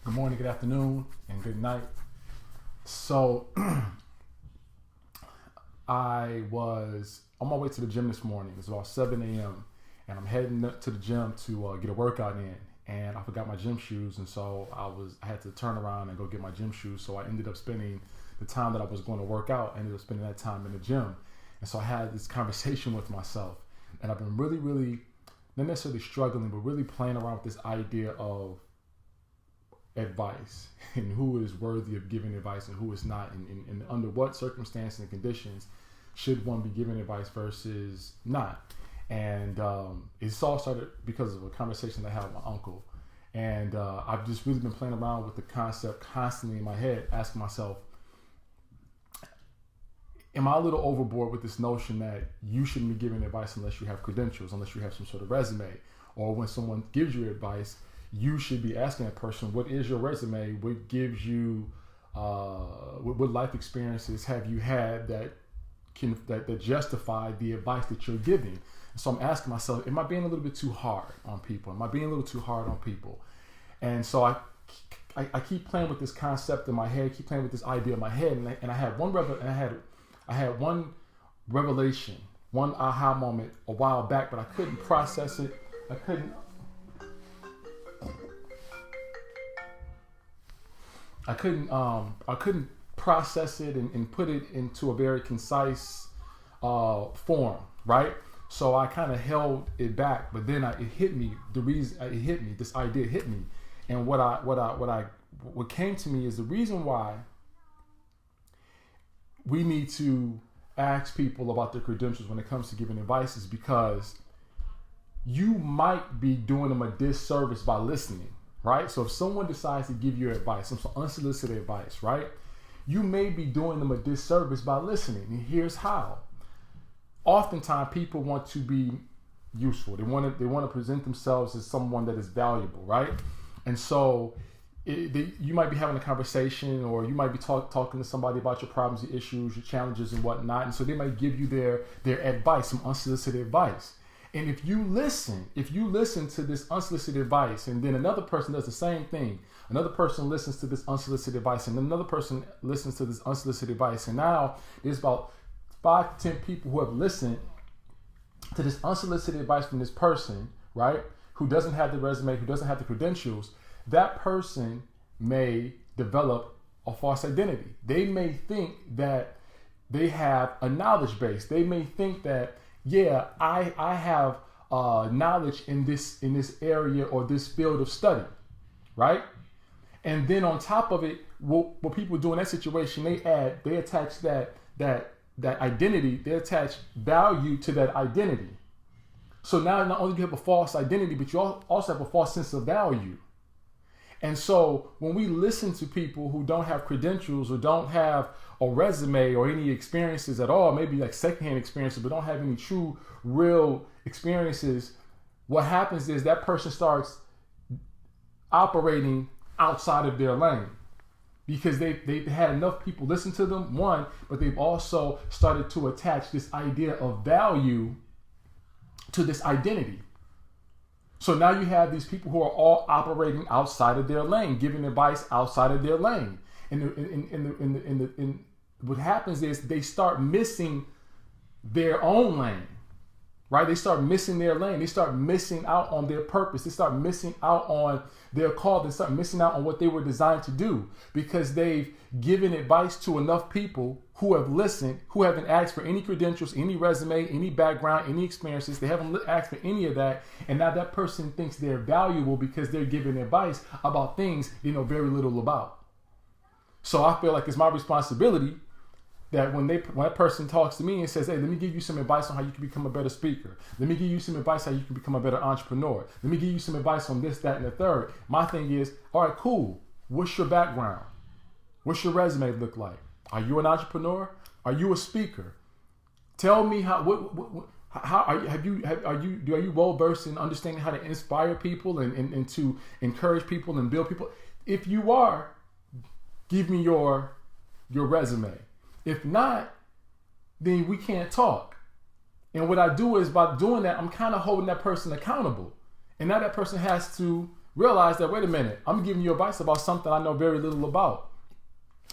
Good morning, good afternoon, and good night. So I was on my way to the gym this morning. It's about 7 a.m. and I'm heading up to the gym to get a workout in. And I forgot my gym shoes, and so I had to turn around and go get my gym shoes. So I ended up spending the time that I was going to work out. I ended up spending that time in the gym. And so I had this conversation with myself, and I've been really, not necessarily struggling, but really playing around with this idea of advice and who is worthy of giving advice and who is not, and under what circumstances and conditions should one be giving advice versus not. And it's all started because of a conversation that I had with my uncle. And I've just really been playing around with the concept constantly in my head, asking myself, am I a little overboard with this notion that you shouldn't be giving advice unless you have credentials, unless you have some sort of resume? Or when someone gives you advice, you should be asking that person, what is your resume? What gives you, what life experiences have you had that justify the advice that you're giving? So I'm asking myself, am I being a little bit too hard on people? Am I being a little too hard on people? And so I keep playing with this concept in my head, keep playing with this idea in my head, and I had one revelation, one aha moment a while back, but I couldn't process it. I couldn't process it and put it into a very concise form, right? So I kind of held it back, but then it hit me. This idea hit me, and what came to me is the reason why we need to ask people about their credentials when it comes to giving advice is because you might be doing them a disservice by listening, right? So if someone decides to give you advice, some unsolicited advice, right? You may be doing them a disservice by listening. And here's how. Oftentimes people want to be useful. They want to present themselves as someone that is valuable, right? And so you might be having a conversation, or you might be talking to somebody about your problems, your issues, your challenges and whatnot. And so they might give you their advice, some unsolicited advice. And if you listen to this unsolicited advice, and then another person does the same thing, another person listens to this unsolicited advice, and another person listens to this unsolicited advice, and now there's about 5 to 10 people who have listened to this unsolicited advice from this person, right? Who doesn't have the resume, who doesn't have the credentials. That person may develop a false identity. They may think that they have a knowledge base. They may think that, yeah, I have knowledge in this area or this field of study, right? And then on top of it, what people do in that situation, they attach that identity, they attach value to that identity. So now not only do you have a false identity, but you also have a false sense of value. And so when we listen to people who don't have credentials or don't have a resume or any experiences at all, maybe like secondhand experiences, but don't have any true, real experiences, what happens is that person starts operating outside of their lane because they've had enough people listen to them, one, but they've also started to attach this idea of value to this identity. So now you have these people who are all operating outside of their lane, giving advice outside of their lane. And what happens is they start missing their own lane, right? They start missing their lane. They start missing out on their purpose. They start missing out on their call. They start missing out on what they were designed to do because they've given advice to enough people who have listened, who haven't asked for any credentials, any resume, any background, any experiences. They haven't asked for any of that. And now that person thinks they're valuable because they're giving advice about things they know very little about. So I feel like it's my responsibility that when that person talks to me and says, hey, let me give you some advice on how you can become a better speaker. Let me give you some advice how you can become a better entrepreneur. Let me give you some advice on this, that, and the third. My thing is, all right, cool. What's your background? What's your resume look like? Are you an entrepreneur? Are you a speaker? Tell me are you well versed in understanding how to inspire people and to encourage people and build people? If you are, give me your resume. If not, then we can't talk. And what I do is by doing that, I'm kind of holding that person accountable. And now that person has to realize that, wait a minute, I'm giving you advice about something I know very little about.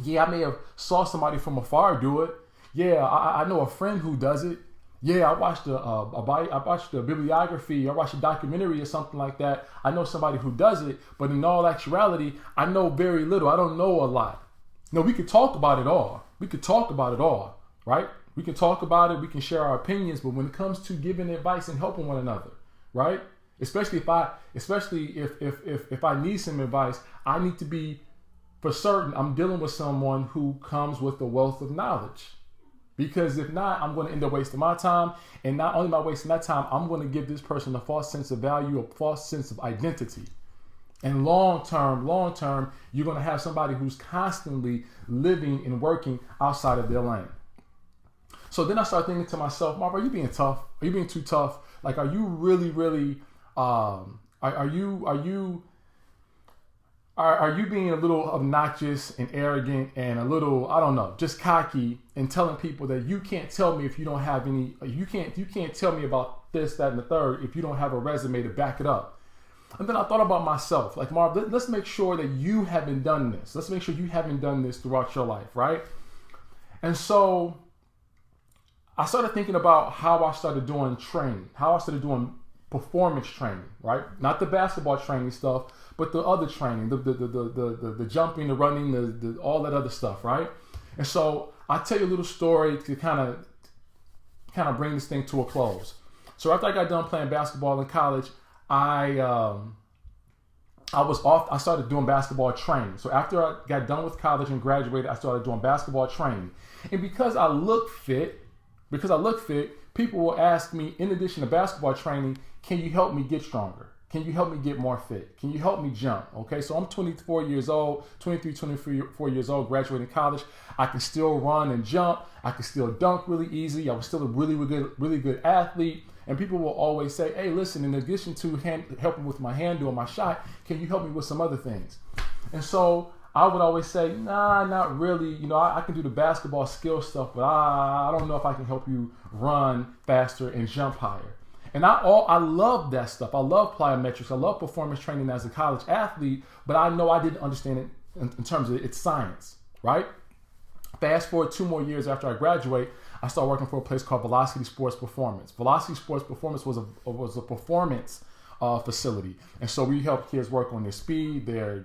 Yeah, I may have saw somebody from afar do it. Yeah, I know a friend who does it. Yeah, I watched a bibliography, I watched a documentary or something like that. I know somebody who does it, but in all actuality, I know very little. I don't know a lot. No, we could talk about it all. We could talk about it all, right? We can talk about it. We can share our opinions, but when it comes to giving advice and helping one another, right? Especially if I need some advice, I need to be for certain I'm dealing with someone who comes with a wealth of knowledge. Because if not, I'm going to end up wasting my time. And not only am I wasting that time, I'm going to give this person a false sense of value, a false sense of identity. And long term, you're going to have somebody who's constantly living and working outside of their lane. So then I start thinking to myself, Marv, are you being tough? Are you being too tough? Like, are you really, are you being a little obnoxious and arrogant and a little, I don't know, just cocky and telling people that you can't tell me if you don't have any, you can't tell me about this, that, and the third if you don't have a resume to back it up. And then I thought about myself, like, Marv, let's make sure that you haven't done this. Let's make sure you haven't done this throughout your life, right? And so I started thinking about how I started doing training, how I started doing performance training, right? Not the basketball training stuff, but the other training, the jumping, the running, the all that other stuff, right? And so I'll tell you a little story to kind of bring this thing to a close. So after I got done playing basketball in college, I started doing basketball training. So after I got done with college and graduated, I started doing basketball training. And because I look fit, people will ask me, in addition to basketball training, can you help me get stronger? Can you help me get more fit? Can you help me jump? Okay, so I'm 24 years old, 24 years old, graduating college. I can still run and jump. I can still dunk really easy. I was still a really good athlete. And people will always say, hey, listen, in addition to helping with my handle and my shot, can you help me with some other things? And so I would always say, nah, not really. You know, I can do the basketball skill stuff, but I don't know if I can help you run faster and jump higher. And I love that stuff. I love plyometrics. I love performance training as a college athlete, but I know I didn't understand it in terms of its science, right? Fast forward 2 more years after I graduate, I started working for a place called Velocity Sports Performance. Velocity Sports Performance was a performance facility, and so we helped kids work on their speed, their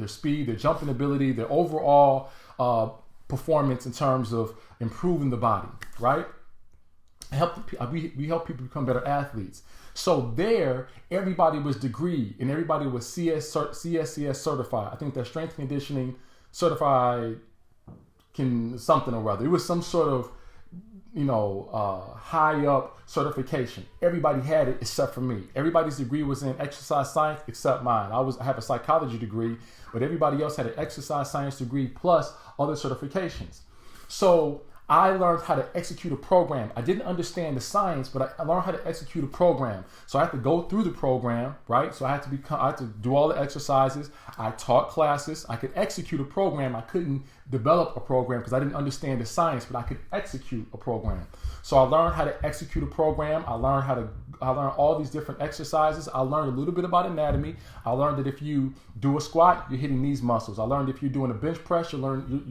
speed, their jumping ability, their overall performance in terms of improving the body, right? We help people become better athletes. So there, everybody was degree and everybody was CSCS certified. I think they're strength conditioning certified something or other. It was some sort of, high up certification. Everybody had it except for me. Everybody's degree was in exercise science except mine. I have a psychology degree, but everybody else had an exercise science degree plus other certifications. So I learned how to execute a program. I didn't understand the science, but I learned how to execute a program. So I had to go through the program, right? So I had to do all the exercises. I taught classes. I could execute a program. I couldn't develop a program because I didn't understand the science, but I could execute a program. So I learned how to execute a program. I learned all these different exercises. I learned a little bit about anatomy. I learned that if you do a squat, you're hitting these muscles. I learned if you're doing a bench press, you're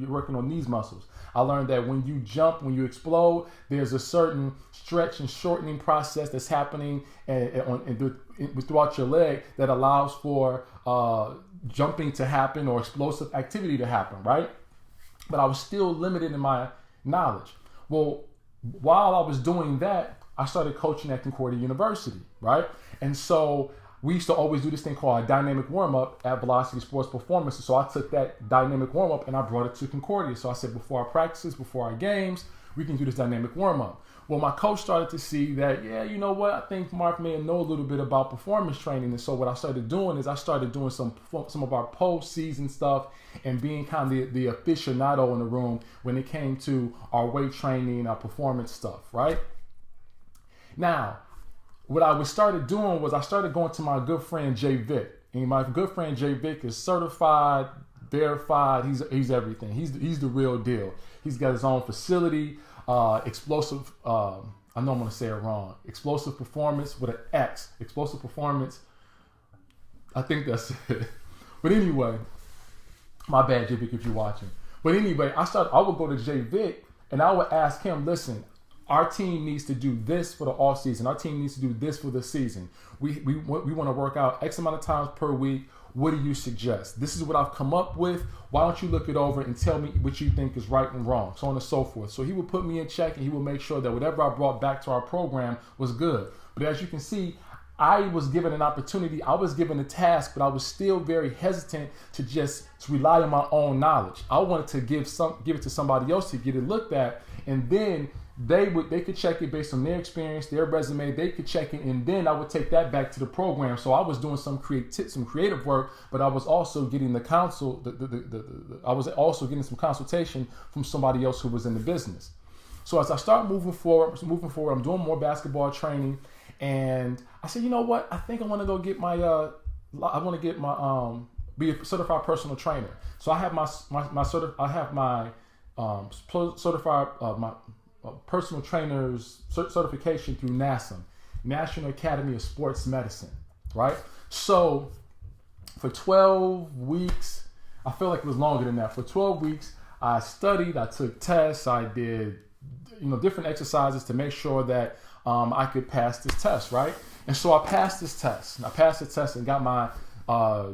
working on these muscles. I learned that when you jump, when you explode, there's a certain stretch and shortening process that's happening throughout your leg that allows for jumping to happen or explosive activity to happen, right? But I was still limited in my knowledge. Well, while I was doing that, I started coaching at Concordia University, right? And so we used to always do this thing called a dynamic warm-up at Velocity Sports Performance. So I took that dynamic warm-up and I brought it to Concordia. So I said, before our practices, before our games, we can do this dynamic warm-up. Well, my coach started to see that, yeah, you know what? I think Mark may know a little bit about performance training. And so what I started doing is I started doing some of our post-season stuff and being kind of the aficionado in the room when it came to our weight training, our performance stuff, right? Now, what I started doing was I started going to my good friend Jay Vick. And my good friend Jay Vick is certified, verified. He's everything. He's the real deal. He's got his own facility, explosive. I know I'm going to say it wrong. Explosive Performance with an X. Explosive Performance I think that's it. But anyway, my bad, J Vic, if you're watching. But anyway, I would go to J Vic and I would ask him, listen, our team needs to do this for the off season. Our team needs to do this for the season. We want to work out X amount of times per week. What do you suggest? This is what I've come up with. Why don't you look it over and tell me what you think is right and wrong, so on and so forth. So he would put me in check and he would make sure that whatever I brought back to our program was good. But as you can see, I was given an opportunity. I was given a task, but I was still very hesitant to just rely on my own knowledge. I wanted to give it to somebody else to get it looked at, and then they could check it based on their experience, their resume. They could check it, and then I would take that back to the program. So I was doing some creative work, but I was also getting the counsel. I was also getting some consultation from somebody else who was in the business. So as I start moving forward, I'm doing more basketball training, and I said, you know what? I think I want to go get my be a certified personal trainer. So I have my personal trainer's certification through NASM, National Academy of Sports Medicine, right? So for 12 weeks, I feel like it was longer than that. For 12 weeks, I studied, I took tests, I did, different exercises to make sure that I could pass this test, right? And so I passed this test. I passed the test and got my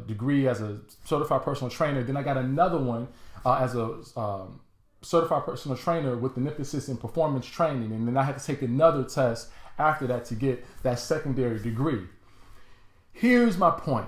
degree as a certified personal trainer. Then I got another one as a certified personal trainer with an emphasis in performance training. And then I had to take another test after that to get that secondary degree. Here's my point.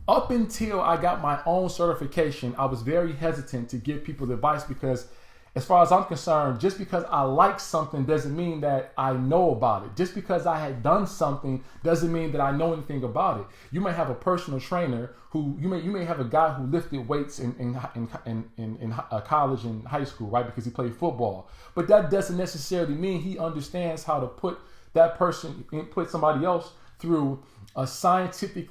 Up until I got my own certification, I was very hesitant to give people advice because, as far as I'm concerned, just because I like something doesn't mean that I know about it. Just because I had done something doesn't mean that I know anything about it. You may have a personal trainer who you may have a guy who lifted weights in college and high school, right? Because he played football. But that doesn't necessarily mean he understands how to put somebody else through a scientific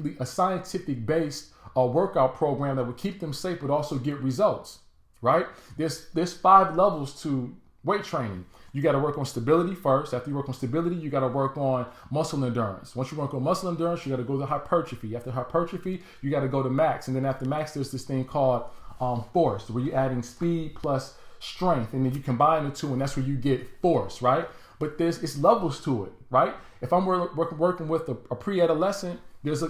based workout program that would keep them safe but also get results. Right? There's 5 levels to weight training. You got to work on stability first. After you work on stability, you got to work on muscle endurance. Once you work on muscle endurance, you got to go to hypertrophy. After hypertrophy, you got to go to max. And then after max, there's this thing called force, where you're adding speed plus strength. And then you combine the two, and that's where you get force, right? But it's levels to it, right? If I'm working with a pre-adolescent, there's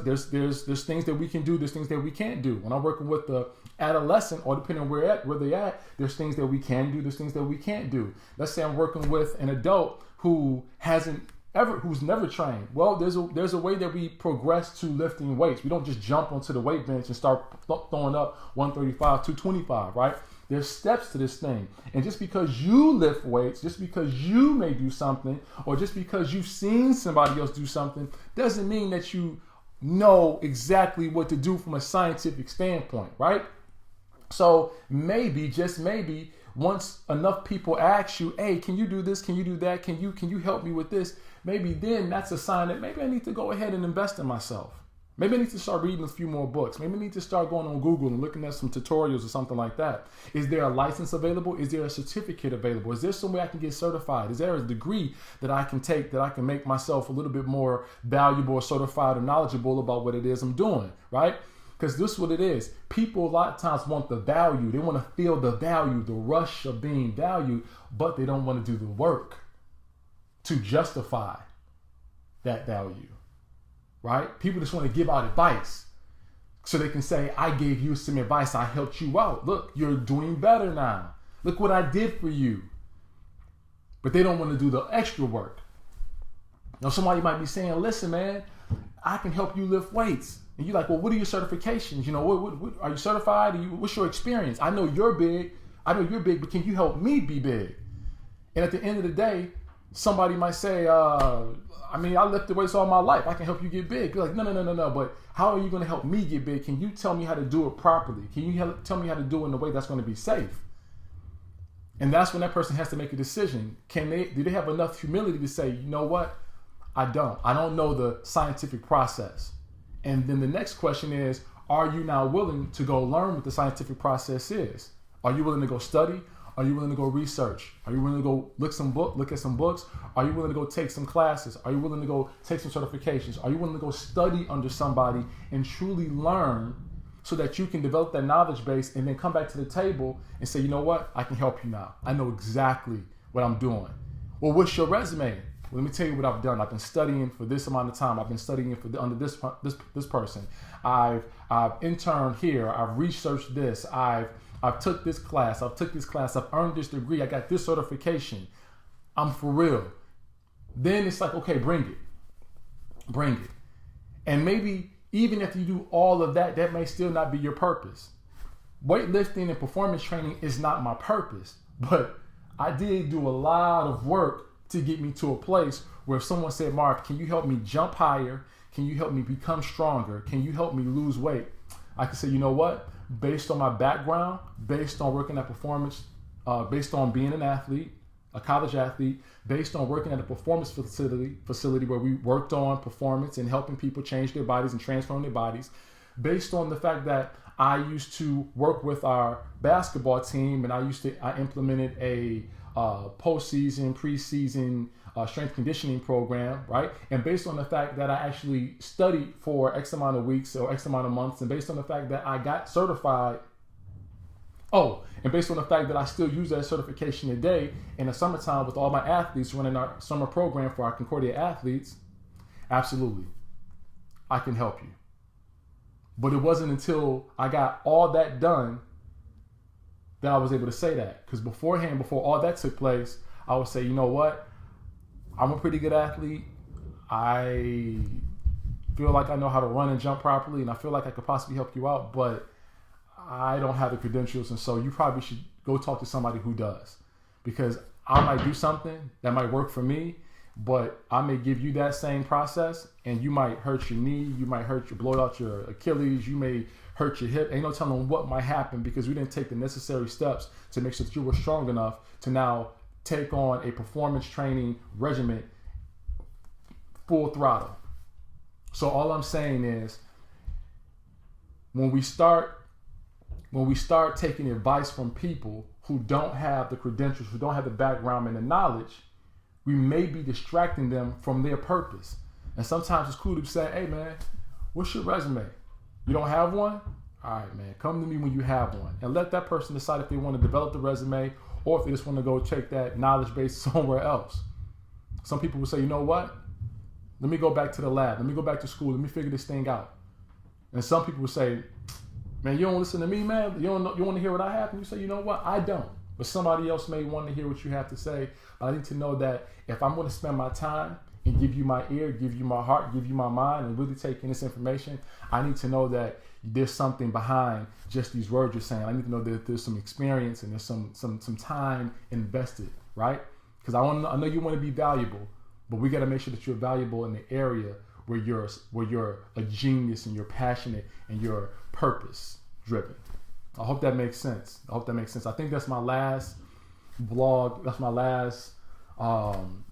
things that we can do, there's things that we can't do. When I'm working with the adolescent, or depending on where they're at, there's things that we can do, there's things that we can't do. Let's say I'm working with an adult who's never trained. Well, there's a way that we progress to lifting weights. We don't just jump onto the weight bench and start throwing up 135, 225, right? There's steps to this thing. And just because you lift weights, just because you may do something, or just because you've seen somebody else do something, doesn't mean that you know exactly what to do from a scientific standpoint, right? So maybe, just maybe, once enough people ask you, hey, can you do this? Can you do that? Can you help me with this? Maybe then that's a sign that maybe I need to go ahead and invest in myself. Maybe I need to start reading a few more books. Maybe I need to start going on Google and looking at some tutorials or something like that. Is there a license available? Is there a certificate available? Is there some way I can get certified? Is there a degree that I can take that I can make myself a little bit more valuable or certified or knowledgeable about what it is I'm doing, right? Because this is what it is. People a lot of times want the value. They want to feel the value, the rush of being valued, but they don't want to do the work to justify that value. Right? People just want to give out advice so they can say, I gave you some advice, I helped you out. Look, you're doing better now. Look what I did for you. But they don't want to do the extra work. Now, somebody might be saying, listen, man, I can help you lift weights. And you're like, well, what are your certifications? What are you certified? What's your experience? I know you're big, but can you help me be big? And at the end of the day, somebody might say, I lifted weights all my life. I can help you get big. You're like, no. But how are you going to help me get big? Can you tell me how to do it properly? Can you tell me how to do it in a way that's going to be safe? And that's when that person has to make a decision. Do they have enough humility to say, you know what? I don't know the scientific process. And then the next question is, are you now willing to go learn what the scientific process is? Are you willing to go study? Are you willing to go research? Are you willing to go look at some books? Are you willing to go take some classes? Are you willing to go take some certifications? Are you willing to go study under somebody and truly learn so that you can develop that knowledge base and then come back to the table and say, you know what? I can help you now. I know exactly what I'm doing. Well, what's your resume? Well, let me tell you what I've done. I've been studying for this amount of time. I've been studying under this person. I've interned here. I've researched this. I've took this class. I've took this class. I've earned this degree. I got this certification. I'm for real. Then it's like, okay, bring it. And maybe even if you do all of that, that may still not be your purpose. Weightlifting and performance training is not my purpose, but I did do a lot of work to get me to a place where if someone said, Marv, can you help me jump higher? Can you help me become stronger? Can you help me lose weight? I can say, you know what? Based on my background, based on working at performance, based on being an athlete, a college athlete, based on working at a performance facility where we worked on performance and helping people change their bodies and transform their bodies, based on the fact that I used to work with our basketball team and I implemented a postseason, preseason strength conditioning program, right? And based on the fact that I actually studied for X amount of weeks or X amount of months, and based on the fact that I got certified, and based on the fact that I still use that certification today in the summertime with all my athletes running our summer program for our Concordia athletes, absolutely, I can help you. But it wasn't until I got all that done that I was able to say that. Because beforehand, before all that took place, I would say, you know what? I'm a pretty good athlete. I feel like I know how to run and jump properly, and I feel like I could possibly help you out, but I don't have the credentials, and so you probably should go talk to somebody who does. Because I might do something that might work for me, but I may give you that same process, and you might hurt your knee, you might blow out your Achilles, you may hurt your hip. Ain't no telling what might happen because we didn't take the necessary steps to make sure that you were strong enough to now take on a performance training regimen full throttle. So all I'm saying is when we start taking advice from people who don't have the credentials, who don't have the background and the knowledge, we may be distracting them from their purpose. And sometimes it's cool to say, hey man, what's your resume? You don't have one? All right, man, come to me when you have one. And let that person decide if they want to develop the resume or if they just want to go check that knowledge base somewhere else. Some people will say, you know what? Let me go back to the lab. Let me go back to school. Let me figure this thing out. And some people will say, man, you don't listen to me, man? You want to hear what I have? And you say, you know what? I don't. But somebody else may want to hear what you have to say. But I need to know that if I'm going to spend my time and give you my ear, give you my heart, give you my mind, and really take in this information, I need to know that there's something behind just these words you're saying. I need to know that there's some experience and there's some time invested, right? Because I know you want to be valuable, but we got to make sure that you're valuable in the area where you're a genius and you're passionate and you're purpose driven. I hope that makes sense. I think that's my last vlog. That's my last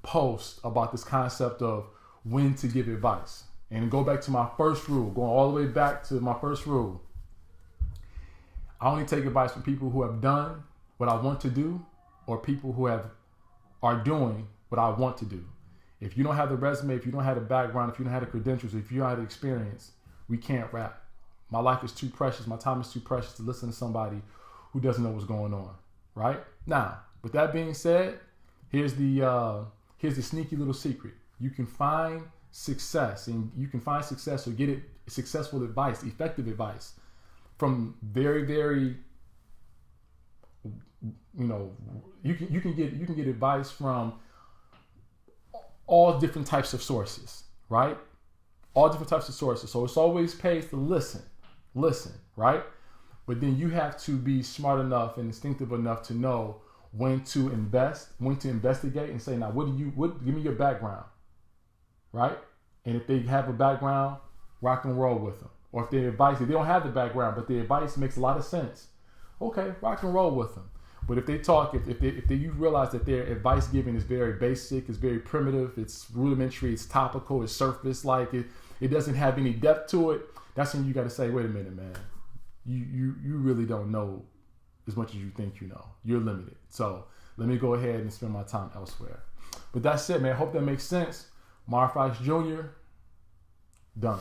post about this concept of when to give advice. And go back to my first rule, going all the way back to my first rule. I only take advice from people who have done what I want to do or people who are doing what I want to do. If you don't have the resume, if you don't have the background, if you don't have the credentials, if you don't have the experience, we can't rap. My life is too precious. My time is too precious to listen to somebody who doesn't know what's going on, right? Now, with that being said, here's the sneaky little secret. You can find success, and you can find success or get successful advice, effective advice from very, very, you can get advice from all different types of sources, right? All different types of sources. So it's always pays to listen, right? But then you have to be smart enough and instinctive enough to know when to invest, when to investigate and say, now, give me your background, right? And if they have a background, rock and roll with them. Or if if they don't have the background, but their advice makes a lot of sense, okay, rock and roll with them. But if you realize that their advice giving is very basic, it's very primitive, it's rudimentary, it's topical, it's surface like it doesn't have any depth to it, that's when you got to say, wait a minute, man, you really don't know as much as you think you know. You're limited. So let me go ahead and spend my time elsewhere. But that's it, man. Hope that makes sense. Mar Fox Jr., done.